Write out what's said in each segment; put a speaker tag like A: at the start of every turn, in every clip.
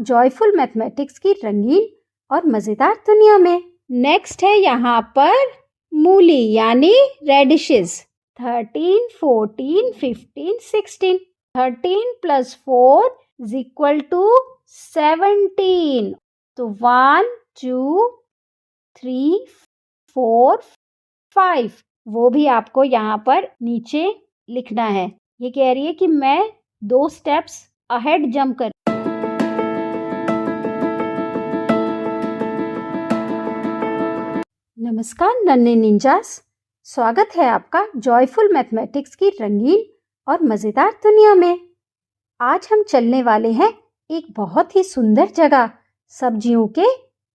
A: Joyful mathematics की रंगीन और मज़ेदार दुनिया में। नेक्स्ट है यहाँ पर मूली यानी रेडिशेस। 13, 14, 15, 16। 13 + 4 = 17। तो 1, 2, 3, 4, 5 वो भी आपको यहाँ पर नीचे लिखना है। ये कह रही है कि मैं 2 स्टेप्स अहेड जंप कर। नमस्कार नन्हे निंजास, स्वागत है आपका जॉयफुल मैथमेटिक्स की रंगीन और मज़ेदार दुनिया में। आज हम चलने वाले हैं एक बहुत ही सुंदर जगह, सब्जियों के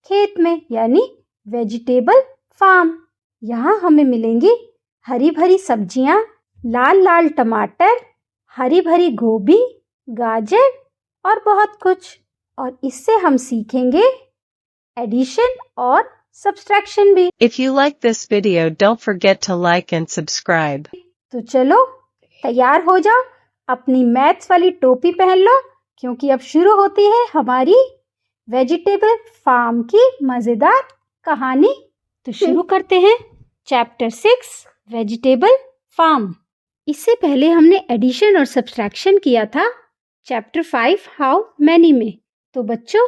A: खेत में यानी वेजिटेबल फार्म। यहाँ हमें मिलेंगी हरी भरी सब्जियाँ, लाल लाल टमाटर, हरी भरी गोभी, गाजर और बहुत कुछ। और इससे हम सीखेंगे एडिशन और सब्सट्रैक्शन भी।
B: If you like this video, don't forget to like and subscribe.
A: तो चलो तैयार हो जाओ, अपनी मैथ्स वाली टोपी पहन लो, क्योंकि अब शुरू होती है हमारी वेजिटेबल फार्म की मज़ेदार कहानी। तो शुरू करते हैं चैप्टर 6 वेजिटेबल फार्म। इससे पहले हमने एडिशन और सब्सट्रैक्शन किया था चैप्टर 5 हाउ मैनी में। तो बच्चों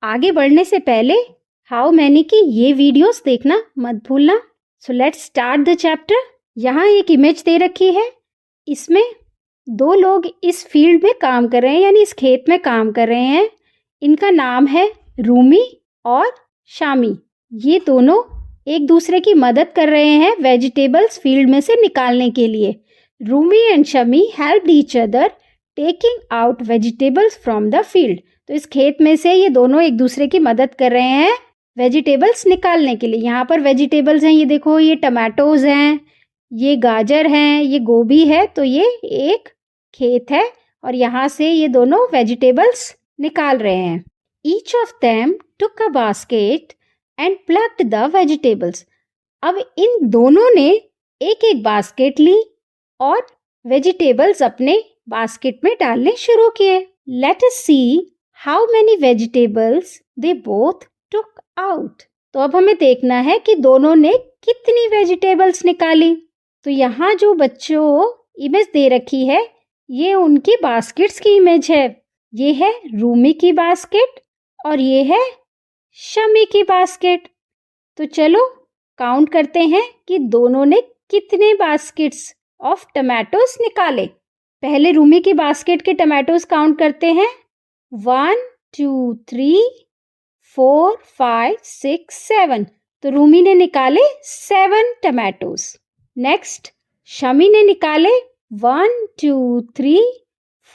A: आगे बढ़ने से पहले हाउ मैनी की ये वीडियोस देखना मत भूलना। So let's start the chapter. यहाँ एक इमेज दे रखी है, इसमें 2 लोग इस फील्ड में काम कर रहे हैं यानी इस खेत में काम कर रहे हैं। इनका नाम है रूमी और शामी। ये दोनों एक दूसरे की मदद कर रहे हैं वेजिटेबल्स फील्ड में से निकालने के लिए। Rumi and Shami helped each other taking out vegetables from the field. तो इस खेत में से ये दोनों एक दूसरे की मदद कर रहे हैं वेजिटेबल्स निकालने के लिए। यहाँ पर वेजिटेबल्स हैं, ये देखो, ये टमाटोज हैं, ये गाजर हैं, ये गोभी है। तो ये एक खेत है और यहाँ से ये दोनों वेजिटेबल्स निकाल रहे हैं। Each of them took a basket and plucked the vegetables. अब इन दोनों ने एक एक बास्केट ली और वेजिटेबल्स अपने बास्केट में डालने शुरू किए। Let us see how many vegetables they both took out. तो अब हमें देखना है कि दोनों ने कितनी वेजिटेबल्स निकाली। तो यहाँ जो बच्चों इमेज दे रखी है ये उनकी बास्केट्स की इमेज है। ये है रूमी की बास्केट और ये है शमी की बास्केट। तो चलो काउंट करते हैं कि दोनों ने कितने बास्केट्स ऑफ टमाटोस निकाले। पहले रूमी की बास्केट के टमाटोस काउंट करते हैं। 1, 2, 3, 4, 5, 6, 7। तो रूमी ने निकाले 7 टमाटोस। नेक्स्ट शमी ने निकाले 1, 2, 3,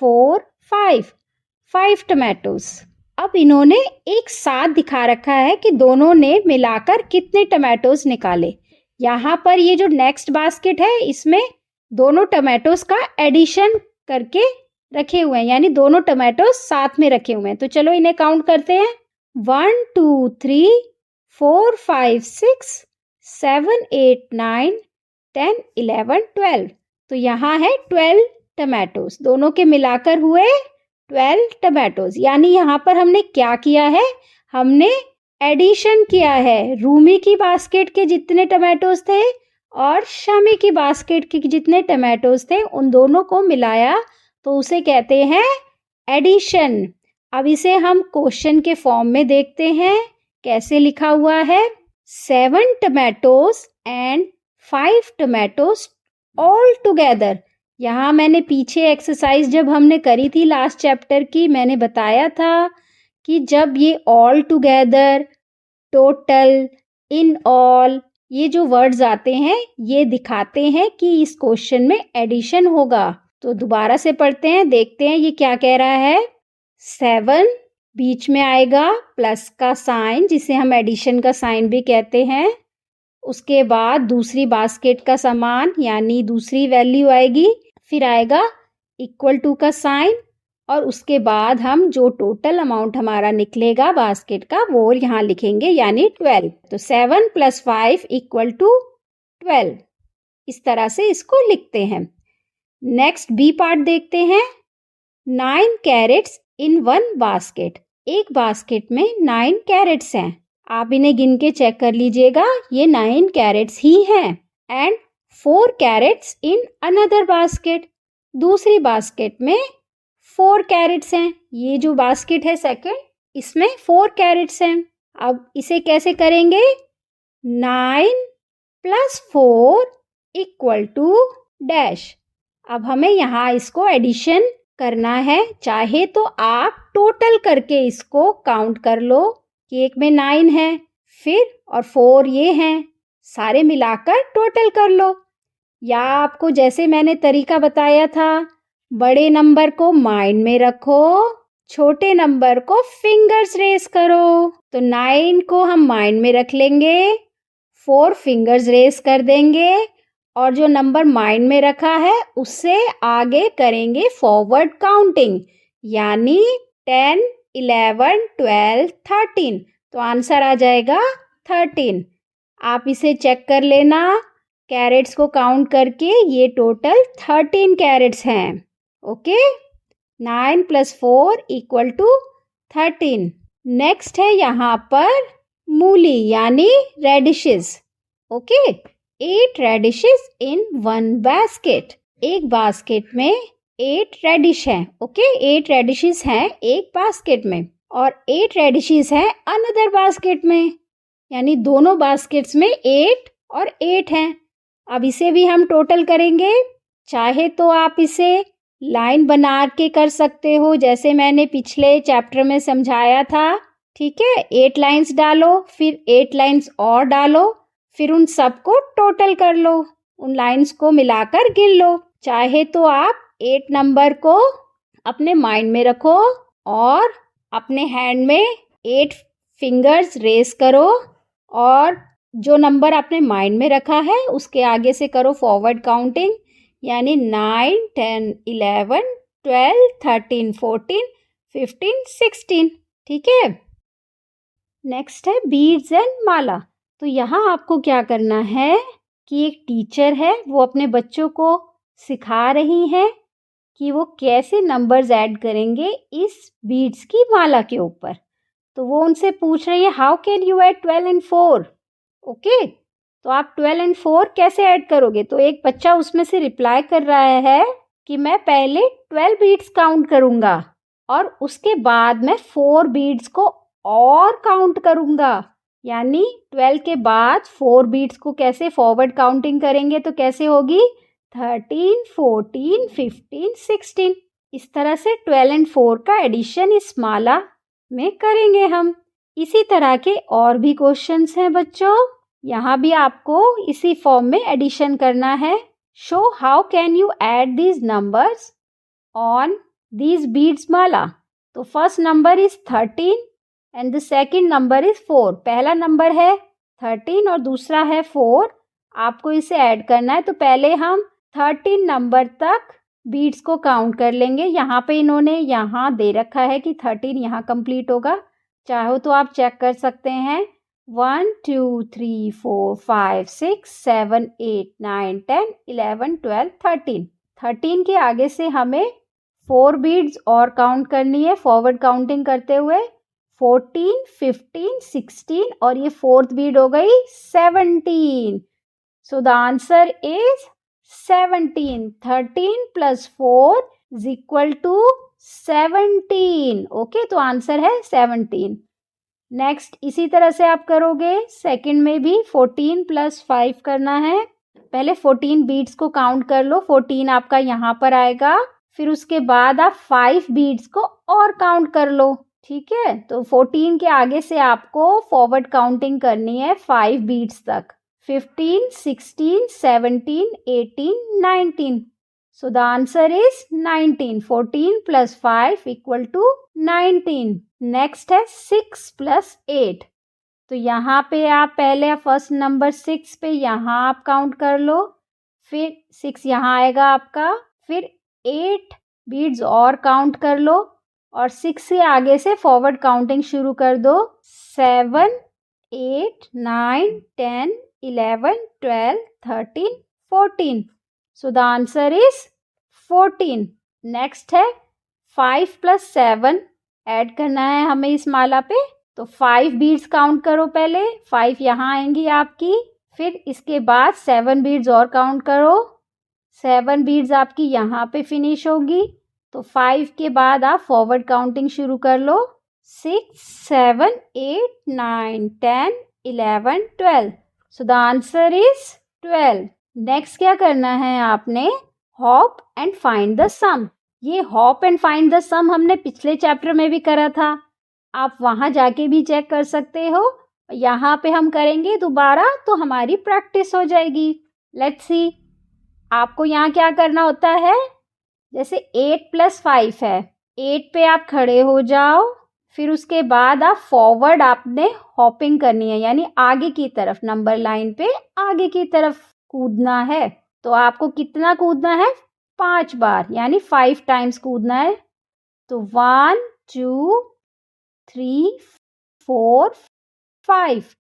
A: 4, 5 टमाटोस। अब इन्होंने एक साथ दिखा रखा है कि दोनों ने मिलाकर कितने टमाटोस निकाले। यहाँ पर ये जो नेक्स्ट बास्केट है इसमें दोनों टमाटोस का एडिशन करके रखे हुए हैं, यानी दोनों टमाटोस साथ में रखे हुए हैं। तो चलो इन्हें काउंट करते हैं। 1, 2, 3, 4, 5, 6, 7, 8, 9, 10, 11, 12। तो यहाँ है 12 टमाटोस। दोनों के मिलाकर हुए 12 टमाटोस। यानी यहाँ पर हमने क्या किया है, हमने एडिशन किया है। रूमी की बास्केट के जितने टमाटोस थे और शमी की बास्केट के जितने टमाटोस थे उन दोनों को मिलाया, तो उसे कहते हैं एडिशन। अब इसे हम क्वेश्चन के फॉर्म में देखते हैं कैसे लिखा हुआ है। 7 tomatoes and 5 tomatoes all together. यहाँ मैंने पीछे एक्सरसाइज जब हमने करी थी लास्ट चैप्टर की, मैंने बताया था कि जब ये all together, total, in all ये जो वर्ड्स आते हैं ये दिखाते हैं कि इस क्वेश्चन में एडिशन होगा। तो दोबारा से पढ़ते हैं, देखते हैं ये क्या कह रहा है। 7 बीच में आएगा प्लस का साइन जिसे हम एडिशन का साइन भी कहते हैं। उसके बाद दूसरी बास्केट का समान यानी दूसरी वैल्यू आएगी, फिर आएगा इक्वल टू का साइन और उसके बाद हम जो टोटल अमाउंट हमारा निकलेगा बास्केट का वो यहाँ लिखेंगे यानी 12। तो 7 + 5 = 12। इस तरह से इसको लिखते हैं। नेक्स्ट बी पार्ट देखते हैं। 9 कैरेट्स इन 1 बास्केट। एक बास्केट में 9 कैरेट्स हैं। आप इन्हें गिन के चेक कर लीजिएगा, ये 9 कैरेट्स ही हैं। And 4 crates in another basket, दूसरी बास्केट में 4 कैरेट्स हैं। ये जो बास्केट है सेकंड, इसमें 4 कैरेट्स हैं। अब इसे कैसे करेंगे? 9 + 4 = डैश। अब हमें यहाँ इसको एडिशन करना है। चाहे तो आप टोटल करके इसको काउंट कर लो कि एक में 9 है, फिर और 4 ये हैं, सारे मिलाकर टोटल कर लो। या आपको जैसे मैंने तरीका बताया था, बड़े नंबर को माइंड में रखो, छोटे नंबर को फिंगर्स रेस करो। तो 9 को हम माइंड में रख लेंगे, 4 फिंगर्स रेस कर देंगे और जो नंबर माइंड में रखा है उससे आगे करेंगे फॉरवर्ड काउंटिंग, यानी 10, 11, 12, 13। तो आंसर आ जाएगा 13। आप इसे चेक कर लेना कैरेट्स को काउंट करके, ये टोटल 13 कैरेट्स हैं। ओके, 9 + 4 = 13। नेक्स्ट है यहाँ पर मूली यानी रेडिशेस। ओके, 8 रेडिशेस इन 1 बास्केट। एक बास्केट में 8 रेडिश हैं। ओके, 8 रेडिशेस हैं एक बास्केट में और 8 रेडिशेस हैं अनदर बास्केट में, यानी दोनों बास्केट्स में 8 और 8 हैं। अब इसे भी हम टोटल करेंगे। चाहे तो आप इसे लाइन बना के कर सकते हो, जैसे मैंने पिछले चैप्टर में समझाया था। ठीक है, 8 लाइंस डालो, फिर 8 लाइंस और डालो, फिर उन सबको टोटल कर लो, उन लाइंस को मिलाकर गिन लो। चाहे तो आप 8 नंबर को अपने माइंड में रखो और अपने हैंड में 8 फिंगर्स रेस करो और जो नंबर आपने माइंड में रखा है उसके आगे से करो फॉरवर्ड काउंटिंग, यानी 9, 10, 11, 12, 13, 14, 15, 16। ठीक है, नेक्स्ट है बीड्स एंड माला। तो यहाँ आपको क्या करना है कि एक टीचर है, वो अपने बच्चों को सिखा रही हैं कि वो कैसे नंबर्स ऐड करेंगे इस बीड्स की माला के ऊपर। तो वो उनसे पूछ रही है, how can you add 12 and 4? Okay, तो आप 12 and 4 कैसे ऐड करोगे? तो एक बच्चा उसमें से रिप्लाई कर रहा है कि मैं पहले 12 बीड्स काउंट करूँगा और उसके बाद मैं 4 बीड्स को और काउंट करूँगा। यानी 12 के बाद 4 बीट्स को कैसे फॉरवर्ड काउंटिंग करेंगे, तो कैसे होगी? 13, 14, 15, 16। इस तरह से 12 and 4 का एडिशन इस माला में करेंगे हम। इसी तरह के और भी क्वेश्चंस हैं बच्चों, यहाँ भी आपको इसी फॉर्म में एडिशन करना है। Show how can you add these numbers on these beads माला। तो first number is 13 and the second number is 4। पहला नंबर है 13 और दूसरा है 4। आपको इसे ऐड करना है, तो पहले हम 13 नंबर तक बीट्स को काउंट कर लेंगे। यहाँ पे इन्होंने यहाँ दे रखा है कि 13 यहाँ कंप्लीट होगा, चाहो तो आप चेक कर सकते हैं। 1, 2, 3, 4, 5, 6, 7, 8, 9, 10, 11, 12, 13। 13 के आगे से हमें 4 बीट्स और काउंट करनी है फॉरवर्ड काउंटिंग करते हुए। 14, 15, 16 और ये 4th बीट हो गई 17। So the answer is 17। 13 + 4 = 17। Okay, तो आंसर है 17। नेक्स्ट इसी तरह से आप करोगे। सेकंड में भी 14 + 5 करना है। पहले 14 बीट्स को काउंट कर लो, 14 आपका यहाँ पर आएगा, फिर उसके बाद आप 5 बीट्स को और काउंट कर लो। ठीक है, तो 14 के आगे से आपको फॉरवर्ड काउंटिंग करनी है 5 बीट्स तक। 15, 16, 17, 18, 19। So the answer is 19. 14 + 5 = 19. Next है 6 + 8. तो यहाँ पे आप पहले फर्स्ट नंबर 6 पे यहाँ आप काउंट कर लो, फिर 6 यहाँ आएगा आपका, फिर 8 बीट्स और काउंट कर लो और 6 से आगे से फॉरवर्ड काउंटिंग शुरू कर दो। 7, 8, 9, 10, 11, 12, 13, 14. So the answer is 14. Next है 5 + 7 ऐड करना है हमें इस माला पे। तो 5 बीड्स काउंट करो पहले, 5 यहाँ आएंगी आपकी, फिर इसके बाद 7 बीड्स और काउंट करो, 7 बीड्स आपकी यहाँ पे फिनिश होगी। तो 5 के बाद आप फॉरवर्ड काउंटिंग शुरू कर लो, 6, 7, 8, 9, 10, 11, 12। So the answer is 12। Next क्या करना है आपने, हॉप एंड फाइंड द सम। ये हॉप एंड फाइंड द सम हमने पिछले चैप्टर में भी करा था, आप वहाँ जाके भी चेक कर सकते हो। यहाँ पे हम करेंगे दोबारा तो हमारी प्रैक्टिस हो जाएगी। लेट्स सी, आपको यहाँ क्या करना होता है, जैसे 8 + 5 है, 8 पे आप खड़े हो जाओ, फिर उसके बाद आप फॉरवर्ड आपने हॉपिंग करनी है, यानी आगे की तरफ, नंबर लाइन पे आगे की तरफ कूदना है। तो आपको कितना कूदना है, 5 बार, यानी 5 टाइम्स कूदना है। तो 1, 2, 3, 4, 5।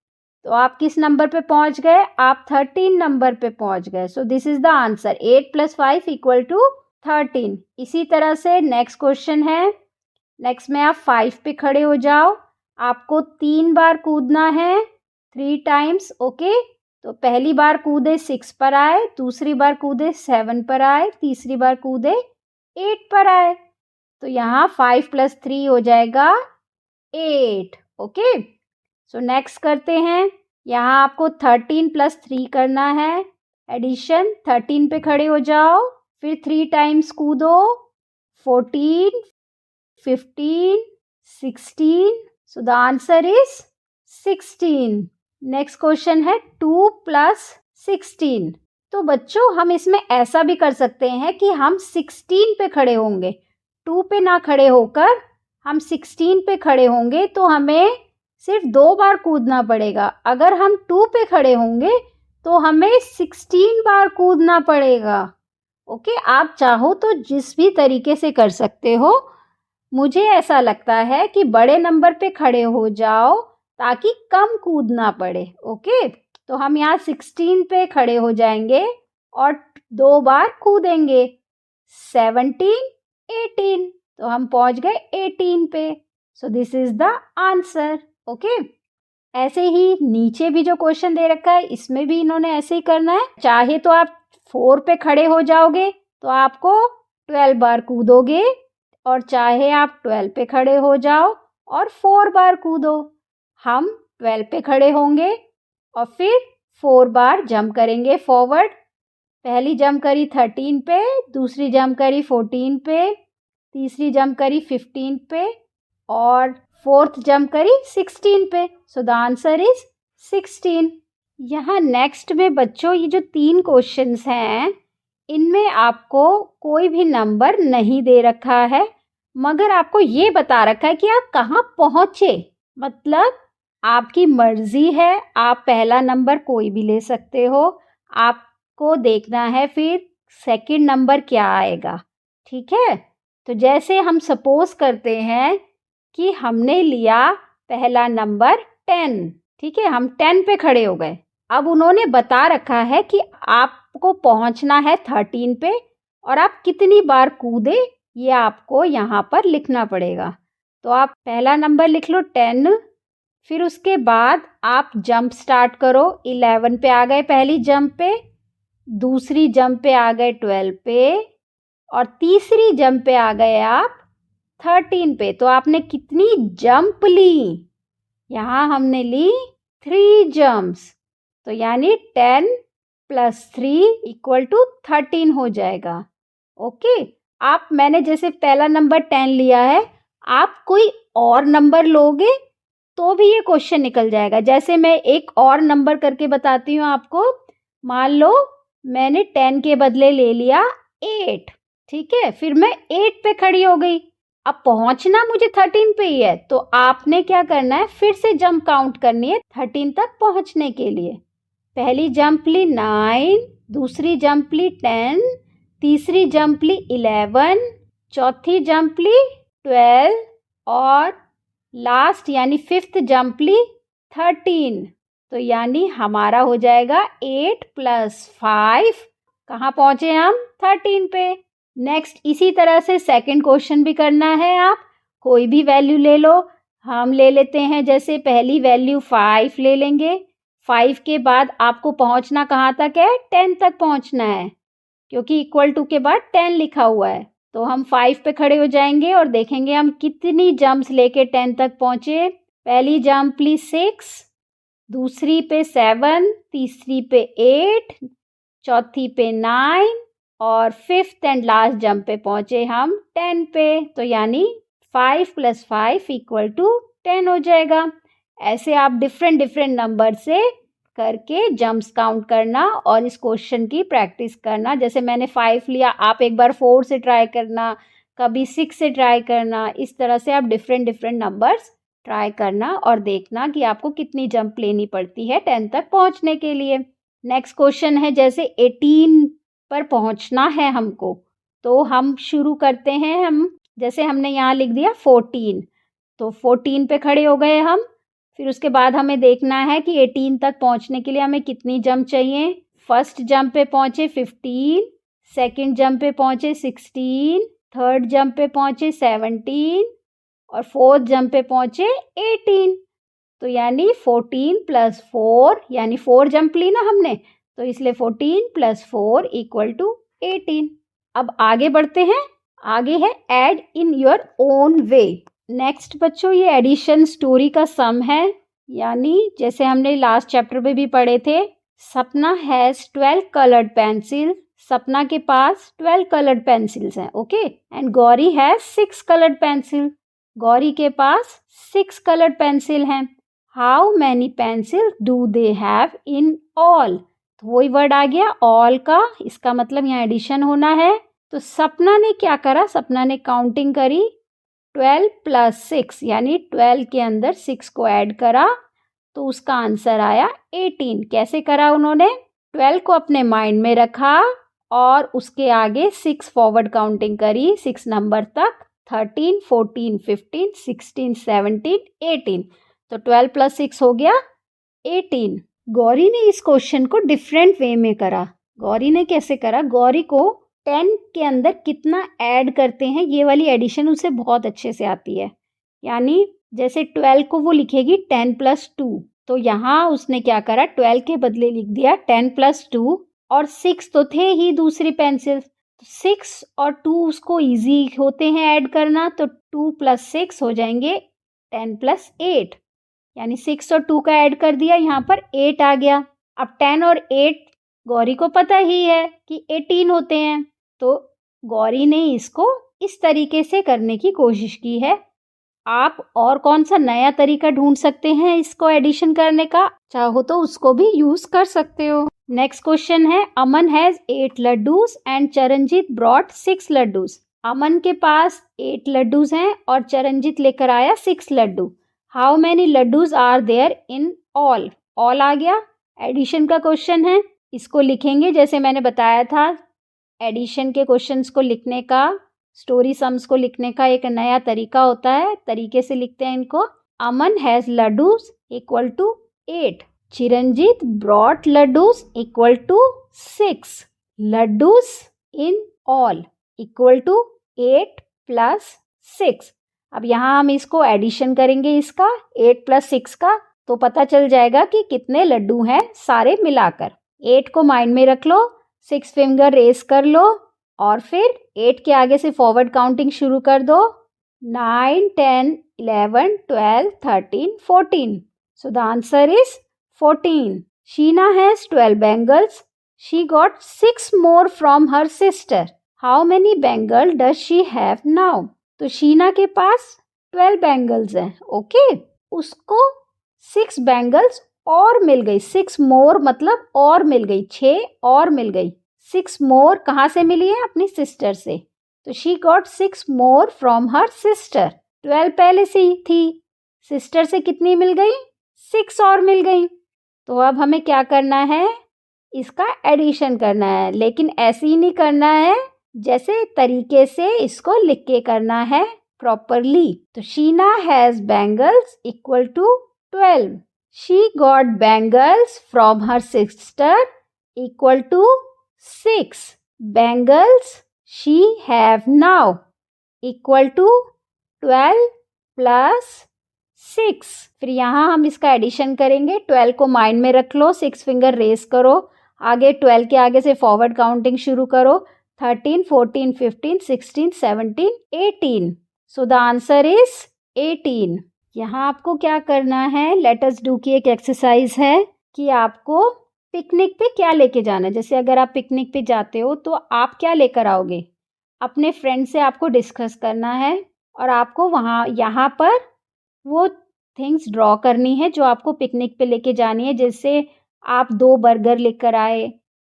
A: तो आप किस नंबर पे पहुंच गए, आप 13 नंबर पे पहुंच गए। So this is the answer, 8 + 5 = 13। इसी तरह से नेक्स्ट क्वेश्चन है, नेक्स्ट में आप 5 पे खड़े हो जाओ, आपको 3 बार कूदना है, 3 टाइम्स, ओके। तो पहली बार कूदे 6 पर आए, दूसरी बार कूदे 7 पर आए, तीसरी बार कूदे 8 पर आए। तो यहाँ 5 + 3 हो जाएगा 8, ओके। सो नेक्स्ट करते हैं, यहाँ आपको 13 + 3 करना है, एडिशन। 13 पे खड़े हो जाओ, फिर 3 टाइम्स कूदो, 14, 15, 16। So the answer is 16। Next question है 2 + 16। तो बच्चों हम इसमें ऐसा भी कर सकते हैं कि हम 16 पे खड़े होंगे, 2 पे ना खड़े होकर हम 16 पे खड़े होंगे, तो हमें सिर्फ 2 बार कूदना पड़ेगा। अगर हम 2 पे खड़े होंगे तो हमें 16 बार कूदना पड़ेगा, ओके। आप चाहो तो जिस भी तरीके से कर सकते हो, मुझे ऐसा लगता है कि बड़े नंबर पे खड़े हो जाओ ताकि कम कूदना पड़े, ओके। तो हम यहाँ 16 पे खड़े हो जाएंगे और 2 बार कूदेंगे, 17, 18। तो हम पहुंच गए 18 पे। So this is the answer, okay. ऐसे ही नीचे भी जो क्वेश्चन दे रखा है, इसमें भी इन्होंने ऐसे ही करना है। चाहे तो आप 4 पे खड़े हो जाओगे तो आपको 12 बार कूदोगे, और चाहे आप 12 पे खड़े हो जाओ और 4 बार कूदो। हम 12 पे खड़े होंगे और फिर 4 बार जंप करेंगे फॉरवर्ड। पहली जंप करी 13 पे, दूसरी जंप करी 14 पे, तीसरी जंप करी 15 पे और फोर्थ जंप करी 16 पे। So the answer is 16। यहाँ नेक्स्ट में बच्चों ये जो 3 क्वेश्चंस हैं, इनमें आपको कोई भी नंबर नहीं दे रखा है, मगर आपको ये बता रखा है कि आप कहाँ पहुँचे। मतलब आपकी मर्जी है, आप पहला नंबर कोई भी ले सकते हो, आपको देखना है फिर सेकंड नंबर क्या आएगा, ठीक है। तो जैसे हम सपोज करते हैं कि हमने लिया पहला नंबर 10, ठीक है, हम 10 पे खड़े हो गए। अब उन्होंने बता रखा है कि आपको पहुंचना है 13 पे और आप कितनी बार कूदे, ये आपको यहाँ पर लिखना पड़ेगा। तो आप पहला नंबर लिख लो 10, फिर उसके बाद आप जंप स्टार्ट करो, 11 पे आ गए पहली जंप पे, दूसरी जंप पे आ गए 12 पे और तीसरी जंप पे आ गए आप 13 पे। तो आपने कितनी जंप ली, यहाँ हमने ली 3 जंप्स। तो यानी 10 + 3 = 13 हो जाएगा, ओके। आप मैंने जैसे पहला नंबर 10 लिया है, आप कोई और नंबर लोगे तो भी ये क्वेश्चन निकल जाएगा। जैसे मैं एक और नंबर करके बताती हूँ आपको। मान लो मैंने 10 के बदले ले लिया 8, ठीक है, फिर मैं 8 पे खड़ी हो गई। अब पहुंचना मुझे 13 पे ही है, तो आपने क्या करना है, फिर से जंप काउंट करनी है 13 तक पहुंचने के लिए। पहली जंप ली 9, दूसरी जंप ली 10, तीसरी जंप ली 11, चौथी जंप ली 12 और लास्ट यानी 5th जंप ली 13। तो यानी हमारा हो जाएगा 8 + 5, कहाँ पहुँचे हम, 13 पे। नेक्स्ट इसी तरह से सेकंड क्वेश्चन भी करना है। आप कोई भी वैल्यू ले लो। हम ले लेते हैं जैसे पहली वैल्यू 5 ले लेंगे। 5 के बाद आपको पहुंचना कहाँ तक है? 10 तक पहुंचना है, क्योंकि इक्वल टू के बाद 10 लिखा हुआ है। तो हम 5 पे खड़े हो जाएंगे और देखेंगे हम कितनी जंप्स लेके 10 तक पहुंचे। पहली जंप ली 6, दूसरी पे 7, तीसरी पे 8, चौथी पे 9 और फिफ्थ एंड लास्ट जंप पे पहुंचे हम 10 पे। तो यानी 5 + 5 = 10 हो जाएगा। ऐसे आप डिफरेंट डिफरेंट नंबर से करके जंप्स काउंट करना और इस क्वेश्चन की प्रैक्टिस करना। जैसे मैंने 5 लिया, आप एक बार 4 से ट्राई करना, कभी 6 से ट्राई करना। इस तरह से आप डिफरेंट डिफरेंट नंबर्स ट्राई करना और देखना कि आपको कितनी जंप लेनी पड़ती है 10 तक पहुंचने के लिए। नेक्स्ट क्वेश्चन है जैसे 18 पर पहुंचना है हमको, तो हम शुरू करते हैं। हम जैसे हमने यहाँ लिख दिया 14, तो 14 पे खड़े हो गए हम। फिर उसके बाद हमें देखना है कि 18 तक पहुंचने के लिए हमें कितनी जंप चाहिए। फर्स्ट जंप पे पहुंचे 15, सेकंड जंप पे पहुंचे 16, थर्ड जंप पे पहुंचे 17 और फोर्थ जंप पे पहुंचे 18। तो यानी 14 + 4 यानी 4 जंप ली ना हमने, तो इसलिए 14 + 4 = 18। अब आगे बढ़ते हैं। आगे है add in your own way. Next बच्चों, ये एडिशन स्टोरी का सम है, यानी जैसे हमने लास्ट चैप्टर में भी पढ़े थे। सपना हैज़ 12 कलर्ड पेंसिल। सपना के पास 12 कलर्ड पेंसिल्स हैं, okay. And Gauri has 6 coloured pencil. Gauri के पास 6 कलर्ड पेंसिल हैं। How many pencil do they have in all? तो वही वर्ड आ गया ऑल का, इसका मतलब यहाँ एडिशन होना है। तो सपना ने क्या करा? सपना ने काउंटिंग करी 12 + 6 यानी 12 के अंदर 6 को ऐड करा, तो उसका आंसर आया 18। कैसे करा उन्होंने? 12 को अपने माइंड में रखा और उसके आगे 6 फॉरवर्ड काउंटिंग करी 6 नंबर तक, 13, 14, 15, 16, 17, 18। तो 12 + 6 हो गया 18। गौरी ने इस क्वेश्चन को डिफरेंट वे में करा। गौरी ने कैसे करा? गौरी को 10 के अंदर कितना ऐड करते हैं ये वाली एडिशन उसे बहुत अच्छे से आती है। यानी जैसे 12 को वो लिखेगी 10 + 2, तो यहाँ उसने क्या करा? 12 के बदले लिख दिया 10 + 2 और 6 तो थे ही दूसरी पेंसिल, तो 6 और 2 उसको इजी होते हैं ऐड करना, तो 2 + 6 हो जाएंगे 10 + 8, यानी 6 और 2 का ऐड कर दिया, यहाँ पर 8 आ गया। अब 10 और 8 गौरी को पता ही है कि 18 होते हैं, तो गौरी ने इसको इस तरीके से करने की कोशिश की है। आप और कौन सा नया तरीका ढूंढ सकते हैं इसको एडिशन करने का? चाहो तो उसको भी यूज कर सकते हो। नेक्स्ट क्वेश्चन है Aman has 8 laddoos and Charanjit brought 6 laddoos. Aman के पास 8 लड्डूज हैं और चरणजीत लेकर आया 6 laddoo. How many laddoos are there in all? All आ गया, एडिशन का क्वेश्चन है। इसको लिखेंगे जैसे मैंने बताया था, एडिशन के क्वेश्चंस को लिखने का, स्टोरी सम्स को लिखने का एक नया तरीका होता है, तरीके से लिखते हैं इनको। Aman has laddoos = 8, Chiranjit brought laddoos = 6, laddoos in all = 8 + 6। अब यहाँ हम इसको एडिशन करेंगे इसका 8 + 6 का, तो पता चल जाएगा कि कितने लड्डू हैं सारे मिलाकर। 8 को माइंड में रख लो, 6 फिंगर रेस कर लो और फिर 8 के आगे से फॉरवर्ड काउंटिंग शुरू कर दो। 9, 10, 11, 12, 13, 14। So the answer is 14. Sheena has 12 bangles. She got 6 more from her sister. How many bangles does she have now? तो शीना के पास 12 बैंगल्स हैं, ओके। उसको 6 बैंगल्स और मिल गई, 6 मोर मतलब और मिल गई, 6 और मिल गई। 6 मोर कहाँ से मिली है? अपनी सिस्टर से। तो she got 6 more from her sister. 12 पहले से ही थी, सिस्टर से कितनी मिल गई? 6 और मिल गई। तो अब हमें क्या करना है? इसका एडिशन करना है, लेकिन ऐसे ही नहीं करना है, जैसे तरीके से इसको लिख के करना है प्रॉपरली। तो Sheena has bangles = 12. She got bangles from her sister = 6. Bangles she have now = 12 plus 6। फिर यहाँ हम इसका एडिशन करेंगे। 12 को माइंड में रख लो, 6 फिंगर रेस करो, आगे 12 के आगे से फॉरवर्ड काउंटिंग शुरू करो। 13, 14, 15, 16, 17, 18। So the answer is 18। यहाँ आपको क्या करना है, लेट अस डू की एक एक्सरसाइज है कि आपको पिकनिक पे क्या लेके जाना है। जैसे अगर आप पिकनिक पे जाते हो तो आप क्या लेकर आओगे, अपने फ्रेंड से आपको डिस्कस करना है और आपको यहाँ पर वो थिंग्स ड्रॉ करनी है जो आपको पिकनिक पे लेके जानी है। जैसे आप 2 बर्गर लेकर आए,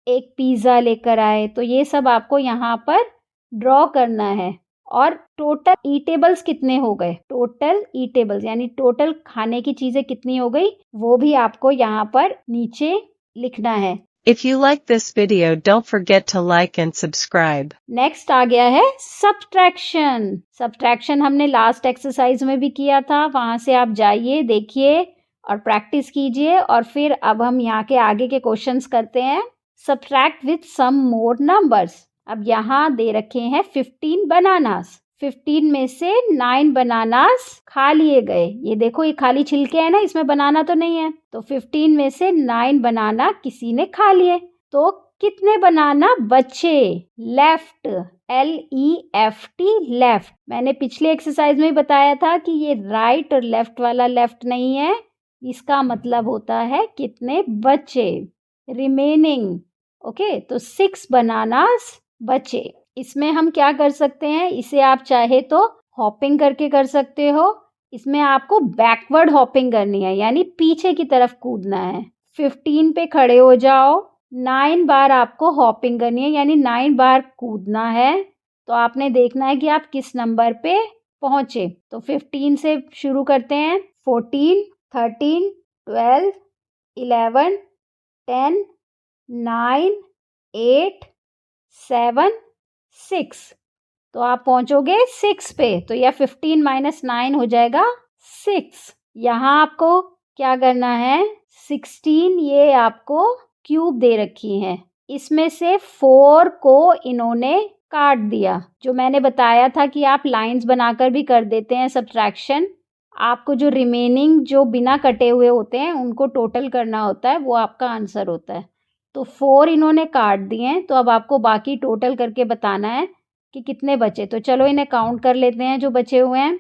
A: 1 पिज़्ज़ा लेकर आए, तो ये सब आपको यहाँ पर ड्रॉ करना है। और टोटल ईटेबल्स कितने हो गए, टोटल ईटेबल्स यानी टोटल खाने की चीज़ें कितनी हो गई, वो भी आपको यहाँ पर नीचे लिखना है।
B: If you like this video, don't forget to like and subscribe.
A: Next आ गया है सब्ट्रैक्शन। सब्ट्रैक्शन हमने लास्ट एक्सरसाइज में भी किया था, वहां से आप जाइए, देखिए और प्रैक्टिस कीजिए। और फिर अब हम यहाँ के आगे के क्वेश्चंस करते हैं। Subtract with some more numbers. अब यहाँ दे रखे हैं 15 बनानास। 15 में से 9 बनानास खा लिए गए। ये देखो, ये खाली छिलके हैं ना, इसमें बनाना तो नहीं है। तो 15 में से 9 बनाना किसी ने खा लिए, तो कितने बनाना बचे। Left, LEFT, left. मैंने पिछले एक्सरसाइज में बताया था कि ये राइट और लेफ्ट वाला लेफ्ट नहीं है, इसका मतलब होता है कितने बचे, रिमेनिंग। ओके, तो 6 बनानास बचे। इसमें हम क्या कर सकते हैं, इसे आप चाहे तो हॉपिंग करके कर सकते हो। इसमें आपको बैकवर्ड हॉपिंग करनी है, यानी पीछे की तरफ कूदना है। 15 पे खड़े हो जाओ, 9 बार आपको हॉपिंग करनी है, यानी 9 बार कूदना है। तो आपने देखना है कि आप किस नंबर पे पहुंचे। तो 15 से शुरू करते हैं। 14, 13, 12, 11, 10, 9, 8, 7, 6। तो आप पहुंचोगे 6 पे। तो यह 15 - 9 हो जाएगा 6। यहाँ आपको क्या करना है, 16 ये आपको क्यूब दे रखी हैं, इसमें से 4 को इन्होंने काट दिया। जो मैंने बताया था कि आप लाइंस बनाकर भी कर देते हैं सब्ट्रैक्शन। आपको जो रिमेनिंग जो बिना कटे हुए होते हैं उनको टोटल करना होता है, वो आपका आंसर होता है। तो 4 इन्होंने काट दिए हैं, तो अब आपको बाकी टोटल करके बताना है कि कितने बचे। तो चलो इन्हें काउंट कर लेते हैं जो बचे हुए हैं।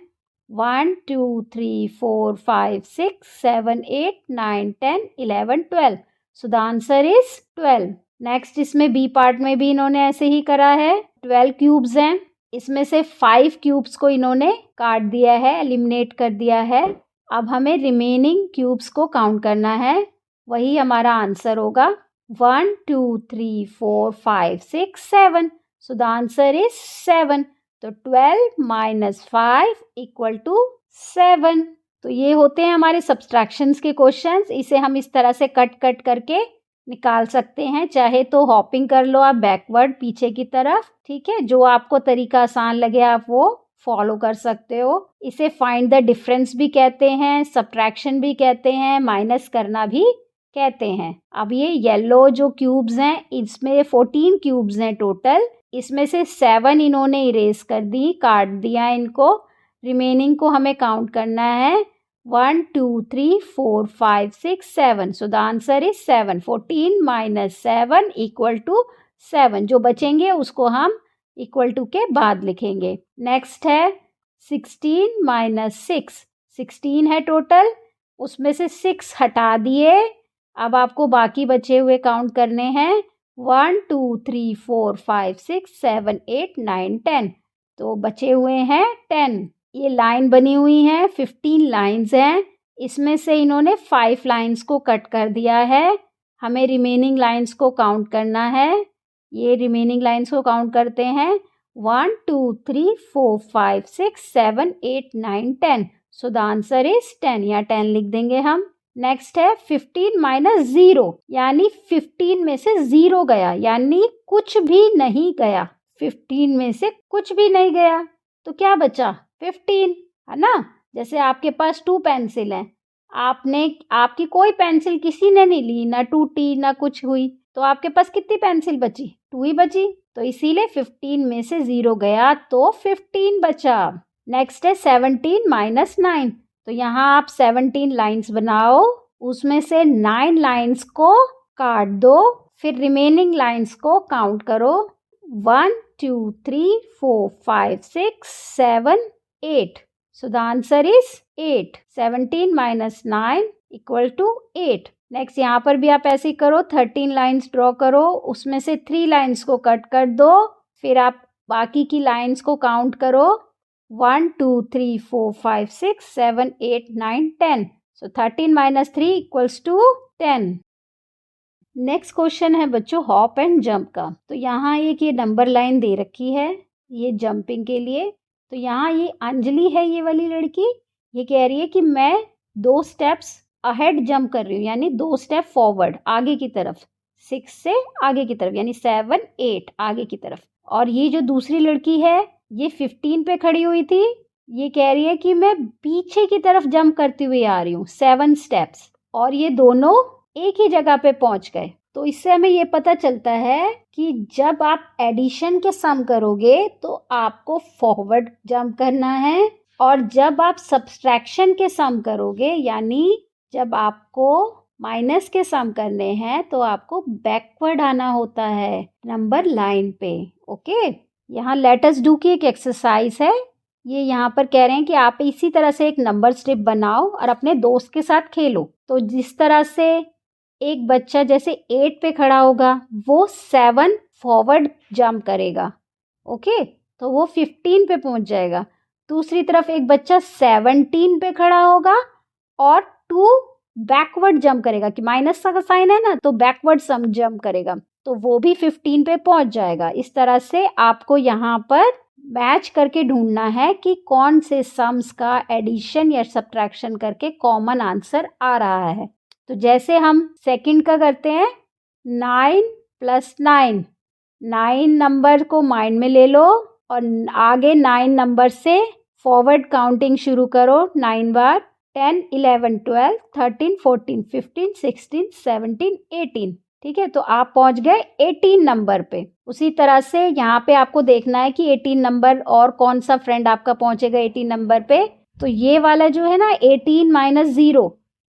A: 1, 2, 3, 4, 5, 6, 7, 8, 9, 10, 11, 12। So the answer is 12। Next, इसमें बी पार्ट में भी इन्होंने ऐसे ही करा है। 12 क्यूब्स हैं, इसमें से 5 क्यूब्स को इन्होंने काट दिया है, एलिमिनेट कर दिया है। अब हमें रिमेनिंग क्यूब्स को काउंट करना है, वही हमारा आंसर होगा। 1, 2, 3, 4, 5, 6, 7। So the answer is 7। तो 12 - 5 = 7। तो ये होते हैं हमारे सब्सट्रैक्शंस के क्वेश्चंस। इसे हम इस तरह से कट कट करके निकाल सकते हैं। चाहे तो हॉपिंग कर लो आप बैकवर्ड, पीछे की तरफ, ठीक है। जो आपको तरीका आसान लगे आप वो फॉलो कर सकते हो। इसे फाइंड द डिफरेंस भी कहते हैं, सब्ट्रैक्शन भी कहते हैं, माइनस करना भी कहते हैं। अब ये येलो जो क्यूब्स हैं, इसमें 14 क्यूब्स हैं टोटल। इसमें से 7 इन्होंने इरेज कर दी, काट दिया इनको। रिमेनिंग को हमें काउंट करना है। 1, 2, 3, 4, 5, 6, 7। So the answer is 7। 14 - 7 = 7। जो बचेंगे उसको हम इक्वल टू के बाद लिखेंगे। नेक्स्ट है 16 - 6। 16 है टोटल, उसमें से 6 हटा दिए। अब आपको बाकी बचे हुए काउंट करने हैं। 1, 2, 3, 4, 5, 6, 7, 8, 9, 10। तो बचे हुए हैं 10। ये लाइन बनी हुई है, 15 लाइंस हैं। इसमें से इन्होंने 5 लाइंस को कट कर दिया है। हमें रिमेनिंग लाइंस को काउंट करना है। ये रिमेनिंग लाइंस को काउंट करते हैं। 1, 2, 3, 4, 5, 6, 7, 8, 9, 10। सो द आंसर इज 10, या 10 लिख देंगे हम। नेक्स्ट है 15 - 0, यानी 15 में से 0 गया, यानी कुछ भी नहीं गया। 15 में से कुछ भी नहीं गया, तो क्या बचा, 15, है ना। जैसे आपके पास 2 पेंसिल हैं, आपकी कोई पेंसिल किसी ने नहीं ली, ना टूटी ना कुछ हुई, तो आपके पास कितनी पेंसिल बची, 2 ही बची। तो इसीलिए 15 में से 0 गया तो 15 बचा। नेक्स्ट है 17 माइनस 9। तो यहाँ आप 17 लाइन्स बनाओ, उसमें से 9 लाइन्स को काट दो, फिर रिमेनिंग लाइन्स को काउंट करो। 1 2 3 4 5 6 7 8। So the answer is 8. 17 minus 9 equal to 8. Next यहाँ पर भी आप ऐसे ही करो, 13 लाइन्स ड्रॉ करो, उसमें से 3 लाइन्स को कट कर दो, फिर आप बाकी की लाइन्स को काउंट करो। 1 2 3 4 5 6 7 8 9 10। So 13 minus 3 equals to 10। Next question है बच्चों हॉप एंड जंप का। तो यहाँ एक ये नंबर लाइन दे रखी है ये जंपिंग के लिए। तो यहाँ ये अंजलि है, ये वाली लड़की, ये कह रही है कि मैं 2 स्टेप्स अहेड जंप कर रही हूँ, यानी 2 स्टेप फॉरवर्ड आगे की तरफ, 6 से आगे की तरफ, यानी 7 8 आगे की तरफ। और ये जो दूसरी लड़की है ये 15 पे खड़ी हुई थी, ये कह रही है कि मैं पीछे की तरफ जंप करती हुई आ रही हूँ 7 स्टेप्स, और ये दोनों एक ही जगह पे पहुंच गए। तो इससे हमें ये पता चलता है कि जब आप एडिशन के सम करोगे तो आपको फॉरवर्ड जंप करना है, और जब आप सब्सट्रैक्शन के सम करोगे, यानी जब आपको माइनस के सम करने हैं, तो आपको बैकवर्ड आना होता है नंबर लाइन पे। ओके, यहाँ लेट अस डू की एक एक्सरसाइज है। ये यहाँ पर कह रहे हैं कि आप इसी तरह से एक नंबर स्ट्रिप बनाओ और अपने दोस्त के साथ खेलो। तो जिस तरह से एक बच्चा जैसे 8 पे खड़ा होगा वो 7 फॉरवर्ड जंप करेगा, ओके, तो वो 15 पे पहुंच जाएगा। दूसरी तरफ एक बच्चा 17 पे खड़ा होगा और 2 बैकवर्ड जंप करेगा, कि माइनस का साइन है ना, तो बैकवर्ड सम जंप करेगा, तो वो भी 15 पे पहुंच जाएगा। इस तरह से आपको यहाँ पर मैच करके ढूंढना है कि कौन से सम्स का एडिशन या सब्ट्रैक्शन करके कॉमन आंसर आ रहा है। तो जैसे हम सेकंड का करते हैं, 9 + 9, 9 नंबर को माइंड में ले लो और आगे 9 नंबर से फॉरवर्ड काउंटिंग शुरू करो 9 बार। 10 11 12 13 14 15 16 17 18। ठीक है, तो आप पहुंच गए 18 नंबर पे। उसी तरह से यहाँ पे आपको देखना है कि 18 नंबर और कौन सा फ्रेंड आपका पहुंचेगा 18 नंबर पे। तो ये वाला जो है ना 18 - 0,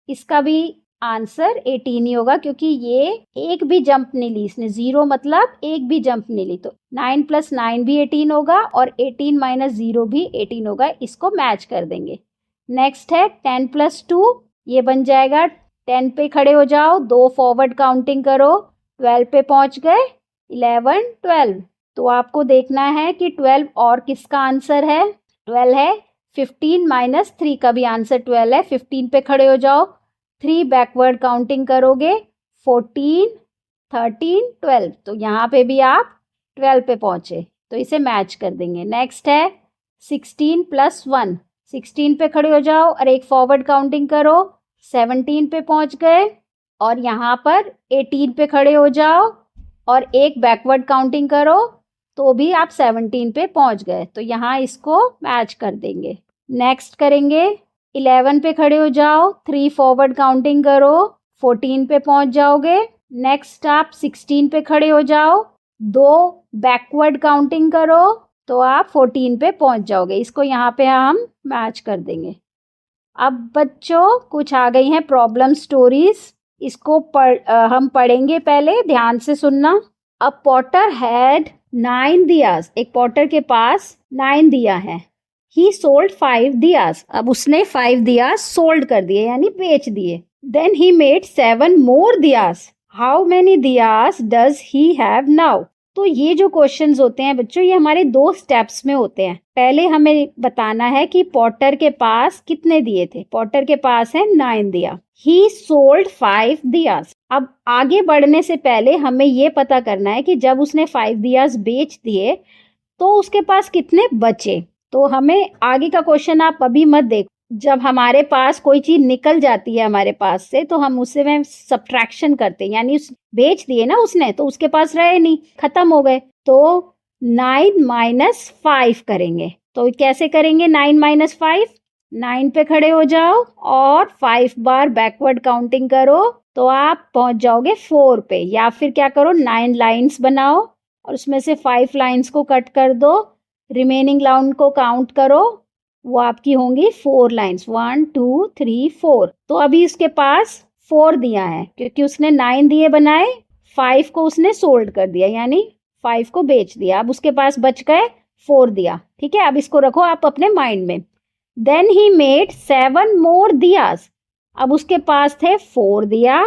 A: इसका भी आंसर 18 ही होगा, क्योंकि ये एक भी जंप नहीं ली इसने, 0 मतलब एक भी जंप नहीं ली। तो 9 + 9 भी 18 होगा और 18 - 0 भी 18 होगा, इसको मैच कर देंगे। नेक्स्ट है 10 + 2, ये बन जाएगा 10 पे खड़े हो जाओ, 2 फॉरवर्ड काउंटिंग करो, 12 पे पहुंच गए, 11 12। तो आपको देखना है कि 12 और किसका आंसर है, 12 है। 15 - 3 का भी आंसर 12 है। 15 पे खड़े हो जाओ, 3 बैकवर्ड काउंटिंग करोगे, 14 13 12। तो यहाँ पे भी आप 12 पे पहुंचे, तो इसे मैच कर देंगे। नेक्स्ट है 16 + 1, 16 पे खड़े हो जाओ और एक फॉरवर्ड काउंटिंग करो, 17 पे पहुंच गए, और यहाँ पर 18 पे खड़े हो जाओ और एक बैकवर्ड काउंटिंग करो, तो भी आप 17 पे पहुंच गए। तो यहाँ इसको मैच कर देंगे। नेक्स्ट करेंगे 11 पे खड़े हो जाओ, 3 फॉरवर्ड काउंटिंग करो, 14 पे पहुंच जाओगे। नेक्स्ट आप 16 पे खड़े हो जाओ, 2 बैकवर्ड काउंटिंग करो, तो आप 14 पे पहुंच जाओगे। इसको यहाँ पे हम मैच कर देंगे। अब बच्चों कुछ आ गई हैं प्रॉब्लम स्टोरीज, इसको हम पढ़ेंगे, पहले ध्यान से सुनना। अ पॉटर हैड 9 दियास, एक पॉटर के पास 9 दिया है। ही सोल्ड 5 दियास, अब उसने 5 दियास सोल्ड कर दिए यानी बेच दिए। Then he made 7 more diyas, how many diyas does he have now. तो ये जो क्वेश्चंस होते हैं बच्चों, ये हमारे 2 स्टेप्स में होते हैं। पहले हमें बताना है कि पॉटर के पास कितने दिए थे। पॉटर के पास है 9 दिया। ही सोल्ड 5 दियास। अब आगे बढ़ने से पहले हमें ये पता करना है कि जब उसने 5 दियास बेच दिए तो उसके पास कितने बचे। तो हमें आगे का क्वेश्चन आप अभी मत देखो, जब हमारे पास कोई चीज निकल जाती है हमारे पास से, तो हम उससे में सब्ट्रैक्शन करते हैं, यानी बेच दिए ना उसने, तो उसके पास रहे नहीं, खत्म हो गए। तो 9 - 5 करेंगे। तो कैसे करेंगे 9 - 5, 9 पे खड़े हो जाओ और 5 बार बैकवर्ड काउंटिंग करो, तो आप पहुंच जाओगे 4 पे। या फिर क्या करो, 9 लाइन्स बनाओ और उसमें से 5 लाइन्स को कट कर दो, रिमेनिंग लाइन को काउंट करो, वो आपकी होंगी 4 लाइन्स, 1 2 3 4। तो अभी इसके पास 4 दिया है क्योंकि उसने 9 दिए बनाए, 5 को उसने सोल्ड कर दिया यानी 5 को बेच दिया। अब उसके पास बच गए 4 दिया। ठीक है, अब इसको रखो आप अपने माइंड में। Then he made 7 more diyas. अब उसके पास थे 4 दिया,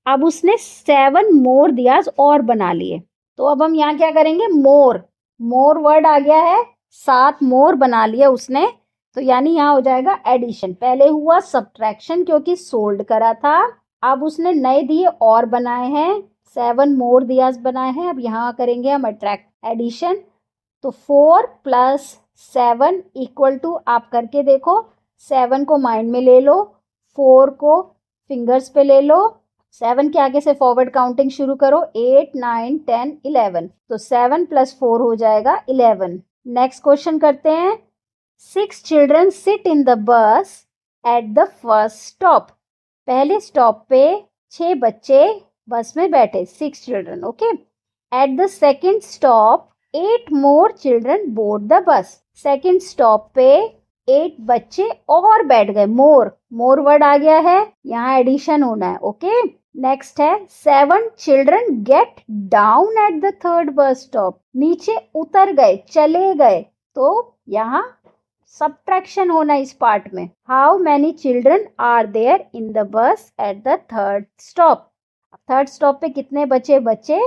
A: अब उसने 7 मोर दियास और बना लिए। तो अब हम यहाँ क्या करेंगे, मोर, मोर वर्ड आ गया है, 7 मोर बना लिया उसने, तो यानी यहाँ हो जाएगा एडिशन। पहले हुआ सब्ट्रैक्शन क्योंकि सोल्ड करा था, अब उसने नए दिए और बनाए हैं, 7 मोर दियास बनाए हैं। अब यहाँ करेंगे हम एडिशन। तो 4 + 7 इक्वल टू, आप करके देखो, 7 को माइंड में ले लो, 4 को फिंगर्स पे ले लो, 7 के आगे से फॉरवर्ड काउंटिंग शुरू करो, 8 9 10 11। तो 7 + 4 हो जाएगा 11। नेक्स्ट क्वेश्चन करते हैं। 6 children sit in the bus at the first stop. पहले स्टॉप पे 6 बच्चे बस में बैठे, 6 children, okay. At the second stop 8 more children board the bus. Second stop पे 8 बच्चे और बैठ गए, मोर, मोर वर्ड आ गया है, यहाँ एडिशन होना है, ओके। नेक्स्ट है 7 children get down eight the third bus stop. नीचे उतर गए, चले गए, तो यहाँ सब्ट्रैक्शन होना इस पार्ट में। How many children are there in the bus at the third stop. Third stop पे कितने बच्चे बचे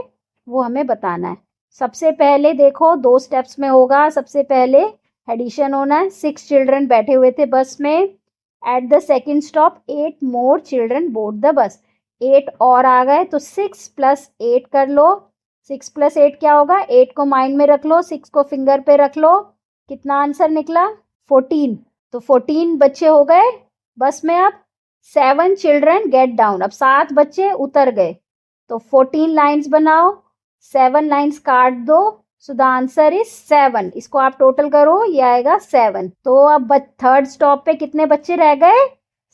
A: वो हमें बताना है। सबसे पहले देखो 2 स्टेप्स में होगा। सबसे पहले एडिशन होना है, 6 चिल्ड्रन बैठे हुए थे बस में। At the second stop 8 more children board the bus, 8 और आ गए, तो 6 + 8 कर लो। 6 + 8 क्या होगा, 8 को माइंड में रख लो, 6 को फिंगर पे रख लो, कितना आंसर निकला, 14। तो 14 बच्चे हो गए बस में। अब 7 चिल्ड्रन गेट डाउन, अब 7 बच्चे उतर गए, तो 14 लाइन्स बनाओ, 7 लाइन्स काट दो, सो द आंसर इज 7। इसको आप टोटल करो, ये आएगा 7। तो अब थर्ड स्टॉप पे कितने बच्चे रह गए,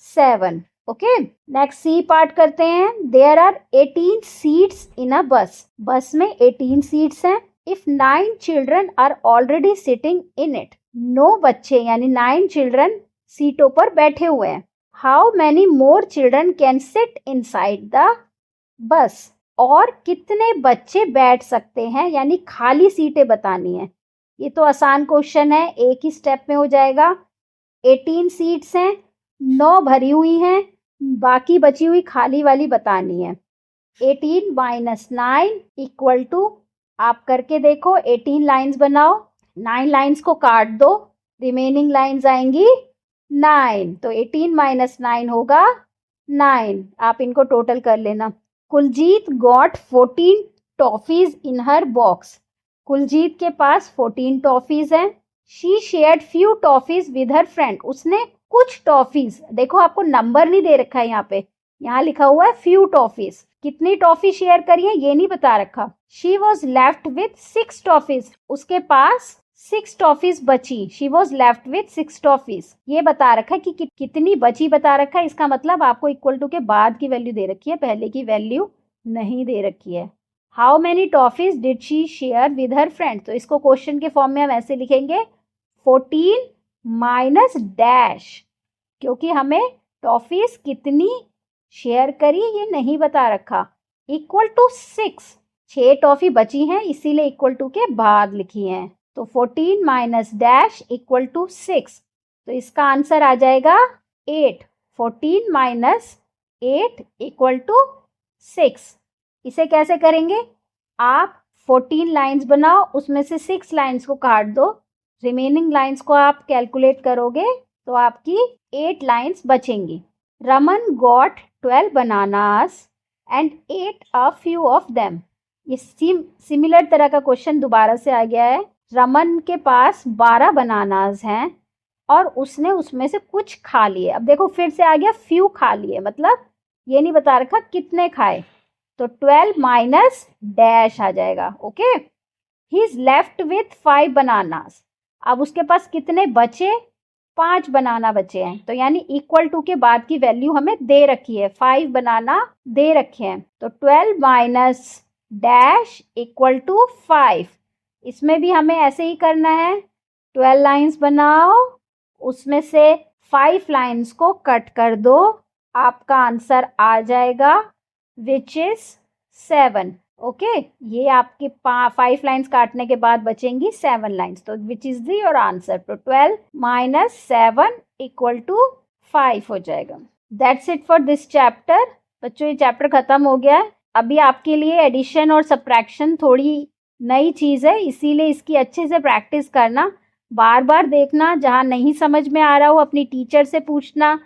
A: 7, ओके। नेक्स्ट सी पार्ट करते हैं। There are 18 seats in a bus. Bus में 18 सीट्स हैं। If 9 children are already sitting in it. 9 बच्चे यानी 9 चिल्ड्रन सीटों पर बैठे हुए हैं। How many more children can sit inside the bus. और कितने बच्चे बैठ सकते हैं, यानी खाली सीटें बतानी है। ये तो आसान क्वेश्चन है, एक ही स्टेप में हो जाएगा। 18 सीट्स हैं, 9 भरी हुई हैं, बाकी बची हुई खाली वाली बतानी है। 18 - 9 इक्वल टू, आप करके देखो, 18 लाइन्स बनाओ, 9 लाइन्स को काट दो, रिमेनिंग लाइन्स आएंगी 9। तो 18 - 9 होगा 9। आप इनको टोटल कर लेना। कुलजीत गॉट 14 टॉफीज इन हर बॉक्स। कुलजीत के पास 14 टॉफीज हैं। She shared few toffees with her friend. उसने कुछ टॉफीज, देखो आपको नंबर नहीं दे रखा है यहाँ पे, यहाँ लिखा हुआ है फ्यू टॉफीज। कितनी टॉफी शेयर करी है ये नहीं बता रखा। She was left with 6 toffees. उसके पास 6 टॉफीज बची। She was left with 6 toffees, ये बता रखा है कि कितनी बची बता रखा है। इसका मतलब आपको इक्वल टू के बाद की वैल्यू दे रखी है, पहले की वैल्यू नहीं दे रखी है। How many toffees did she share with her friend. तो इसको क्वेश्चन के फॉर्म में हम ऐसे लिखेंगे, 14 माइनस डैश, क्योंकि हमें टॉफीज कितनी शेयर करी ये नहीं बता रखा, इक्वल टू 6। 6 टॉफी बची हैं इसीलिए इक्वल टू के बाद लिखी हैं। तो 14 माइनस डैश इक्वल टू 6। तो इसका आंसर आ जाएगा 8। 14 माइनस 8 इक्वल टू 6। इसे कैसे करेंगे, आप 14 लाइन्स बनाओ, उसमें से 6 लाइन्स को काट दो, रिमेनिंग लाइन्स को आप कैलकुलेट करोगे तो आपकी 8 लाइन्स बचेंगी। Raman got 12 bananas and ate a few of them. ये सिमिलर तरह का क्वेश्चन दोबारा से आ गया है। रमन के पास 12 बनानास हैं और उसने उसमें से कुछ खा लिए। अब देखो फिर से आ गया फ्यू खा लिए, मतलब ये नहीं बता रखा कितने खाए, तो 12 माइनस डैश आ जाएगा, okay. He is left with 5 bananas. अब उसके पास कितने बचे, 5 बनाना बचे हैं, तो यानी इक्वल टू के बाद की वैल्यू हमें दे रखी है, 5 बनाना दे रखे हैं। तो 12 माइनस डैश इक्वल टू 5। इसमें भी हमें ऐसे ही करना है, 12 लाइन्स बनाओ, उसमें से 5 लाइन्स को कट कर दो, आपका आंसर आ जाएगा विच इज 7। ओके, ये आपके 5 लाइन्स काटने के बाद बचेंगी 7 लाइन्स, तो which is the your answer. तो 12 माइनस 7 इक्वल टू 5 हो जाएगा। That's it for this chapter. बच्चों ये चैप्टर खत्म हो गया है। अभी आपके लिए एडिशन और सब्ट्रैक्शन थोड़ी नई चीज़ है, इसीलिए इसकी अच्छे से प्रैक्टिस करना, बार बार देखना, जहाँ नहीं समझ में आ रहा हो अपनी टीचर से पूछना,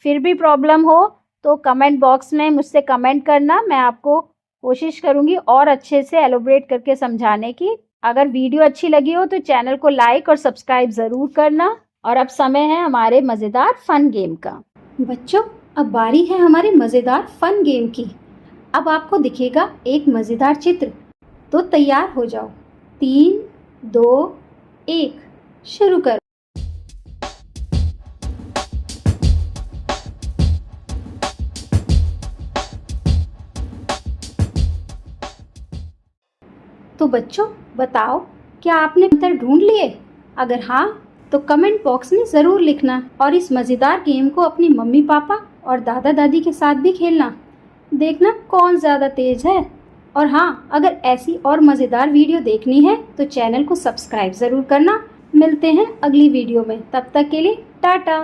A: फिर भी प्रॉब्लम हो तो कमेंट बॉक्स में मुझसे कमेंट करना, मैं आपको कोशिश करूँगी और अच्छे से एलोब्रेट करके समझाने की। अगर वीडियो अच्छी लगी हो तो चैनल को लाइक और सब्सक्राइब ज़रूर करना। और अब समय है हमारे मज़ेदार फन गेम का। बच्चों अब बारी है हमारे मज़ेदार फन गेम की। अब आपको दिखेगा एक मज़ेदार चित्र, तो तैयार हो जाओ। 3, 2, 1 शुरू करो। तो बच्चों बताओ, क्या आपने उत्तर ढूंढ लिए? अगर हाँ तो कमेंट बॉक्स में ज़रूर लिखना और इस मज़ेदार गेम को अपनी मम्मी पापा और दादा दादी के साथ भी खेलना। देखना कौन ज़्यादा तेज़ है। और हाँ, अगर ऐसी और मज़ेदार वीडियो देखनी है तो चैनल को सब्सक्राइब ज़रूर करना। मिलते हैं अगली वीडियो में, तब तक के लिए टाटा।